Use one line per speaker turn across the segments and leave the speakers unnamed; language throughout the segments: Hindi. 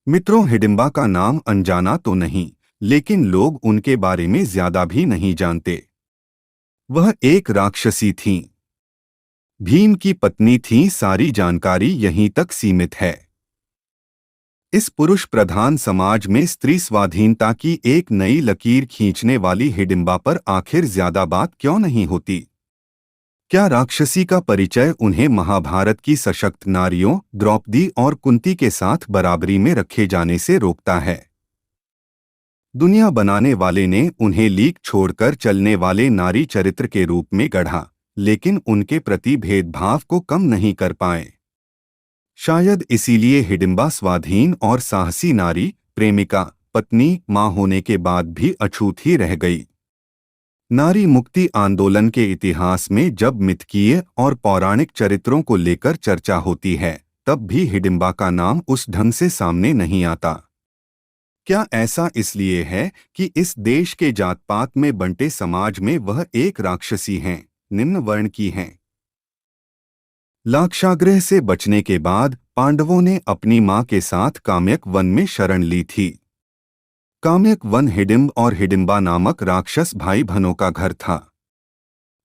मित्रों, हिडिंबा का नाम अनजाना तो नहीं, लेकिन लोग उनके बारे में ज्यादा भी नहीं जानते। वह एक राक्षसी थीं। भीम की पत्नी थीं। सारी जानकारी यहीं तक सीमित है। इस पुरुष प्रधान समाज में स्त्री स्वाधीनता की एक नई लकीर खींचने वाली हिडिंबा पर आखिर ज्यादा बात क्यों नहीं होती? क्या राक्षसी का परिचय उन्हें महाभारत की सशक्त नारियों द्रौपदी और कुंती के साथ बराबरी में रखे जाने से रोकता है? दुनिया बनाने वाले ने उन्हें लीक छोड़कर चलने वाले नारी चरित्र के रूप में गढ़ा, लेकिन उनके प्रति भेदभाव को कम नहीं कर पाए। शायद इसीलिए हिडिंबा स्वाधीन और साहसी नारी, प्रेमिका, पत्नी, मां होने के बाद भी अछूत ही रह गई। नारी मुक्ति आंदोलन के इतिहास में जब मिथकीय और पौराणिक चरित्रों को लेकर चर्चा होती है, तब भी हिडिंबा का नाम उस ढंग से सामने नहीं आता। क्या ऐसा इसलिए है कि इस देश के जात पात में बंटे समाज में वह एक राक्षसी हैं, निम्न वर्ण की हैं? लाक्षागृह से बचने के बाद पांडवों ने अपनी मां के साथ काम्यक वन में शरण ली थी। काम्यक वन हिडिंब और हिडिंबा नामक राक्षस भाई बहनों का घर था।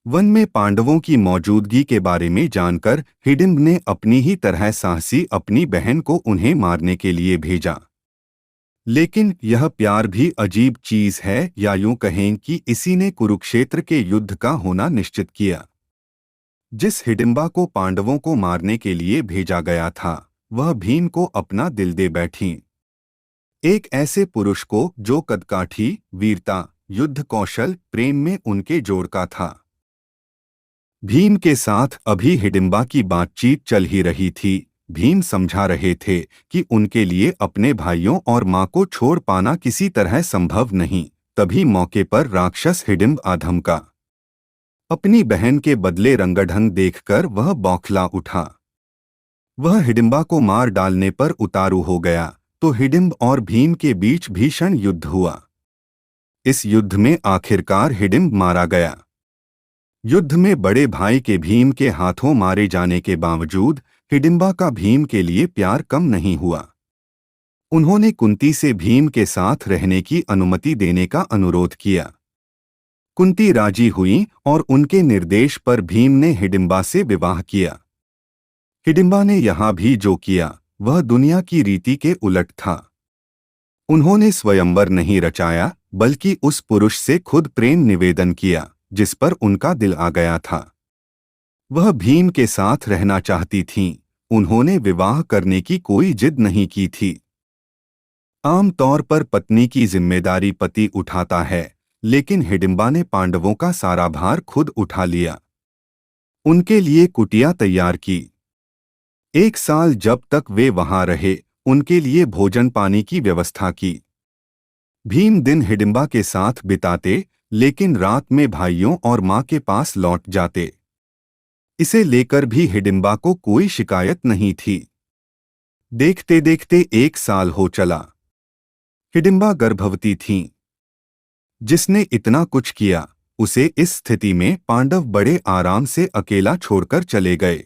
वन में पांडवों की मौजूदगी के बारे में जानकर हिडिंब ने अपनी ही तरह साहसी अपनी बहन को उन्हें मारने के लिए भेजा। लेकिन यह प्यार भी अजीब चीज है, या यूं कहें कि इसी ने कुरुक्षेत्र के युद्ध का होना निश्चित किया। जिस हिडिंबा को पांडवों को मारने के लिए भेजा गया था, वह भीम को अपना दिल दे बैठीं। एक ऐसे पुरुष को जो कदकाठी, वीरता, युद्ध कौशल, प्रेम में उनके जोड़ का था। भीम के साथ अभी हिडिंबा की बातचीत चल ही रही थी। भीम समझा रहे थे कि उनके लिए अपने भाइयों और मां को छोड़ पाना किसी तरह संभव नहीं। तभी मौके पर राक्षस हिडिंब आ धमका। अपनी बहन के बदले रंगढंग देखकर वह बौखला उठा। वह हिडिंबा को मार डालने पर उतारू हो गया, तो हिडिंब और भीम के बीच भीषण युद्ध हुआ। इस युद्ध में आखिरकार हिडिंब मारा गया। युद्ध में बड़े भाई के भीम के हाथों मारे जाने के बावजूद हिडिंबा का भीम के लिए प्यार कम नहीं हुआ। उन्होंने कुंती से भीम के साथ रहने की अनुमति देने का अनुरोध किया। कुंती राजी हुई और उनके निर्देश पर भीम ने हिडिंबा से विवाह किया। हिडिंबा ने यहाँ भी जो किया, वह दुनिया की रीति के उलट था। उन्होंने स्वयंवर नहीं रचाया, बल्कि उस पुरुष से खुद प्रेम निवेदन किया जिस पर उनका दिल आ गया था। वह भीम के साथ रहना चाहती थीं। उन्होंने विवाह करने की कोई जिद नहीं की थी। आम तौर पर पत्नी की जिम्मेदारी पति उठाता है, लेकिन हिडिंबा ने पांडवों का सारा भार खुद उठा लिया। उनके लिए कुटिया तैयार की। 1 साल जब तक वे वहां रहे, उनके लिए भोजन पानी की व्यवस्था की। भीम दिन हिडिंबा के साथ बिताते, लेकिन रात में भाइयों और मां के पास लौट जाते। इसे लेकर भी हिडिंबा को कोई शिकायत नहीं थी। देखते देखते 1 साल हो चला। हिडिंबा गर्भवती थीं। जिसने इतना कुछ किया, उसे इस स्थिति में पांडव बड़े आराम से अकेला छोड़कर चले गए।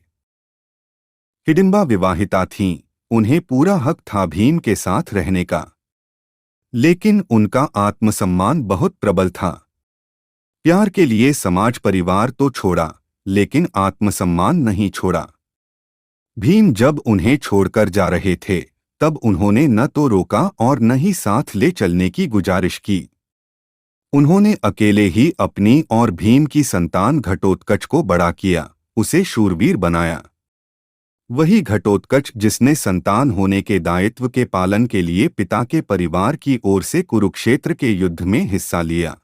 हिडिंबा विवाहिता थीं। उन्हें पूरा हक था भीम के साथ रहने का, लेकिन उनका आत्मसम्मान बहुत प्रबल था। प्यार के लिए समाज परिवार तो छोड़ा, लेकिन आत्मसम्मान नहीं छोड़ा। भीम जब उन्हें छोड़कर जा रहे थे, तब उन्होंने न तो रोका और न ही साथ ले चलने की गुजारिश की। उन्होंने अकेले ही अपनी और भीम की संतान घटोत्कच को बड़ा किया, उसे शूरवीर बनाया। वही घटोत्कच जिसने संतान होने के दायित्व के पालन के लिए पिता के परिवार की ओर से कुरुक्षेत्र के युद्ध में हिस्सा लिया।